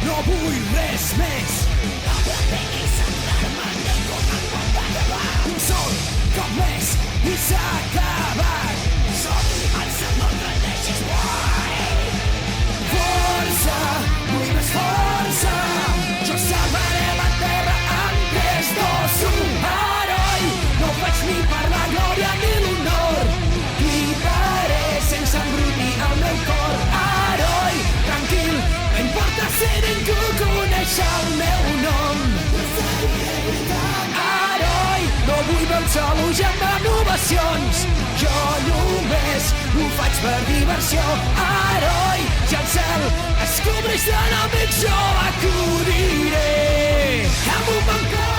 no vull res més. Un sol cop més i s'ha acabat. Força, vull més força. Jo salvaré la terra en 3, 2, 1. Heroi, no ho faig ni per la glòria ni l'honor. Lluitaré sense embrutir el meu cor. Heroi, tranquil, no importa si ningú coneix el meu nom. Heroi, no vull veure solos amb renovacions. Jo només ho faig per diversió. Heroi, si el cel es cobreix d'enemics jo acudiré amb un bon cor.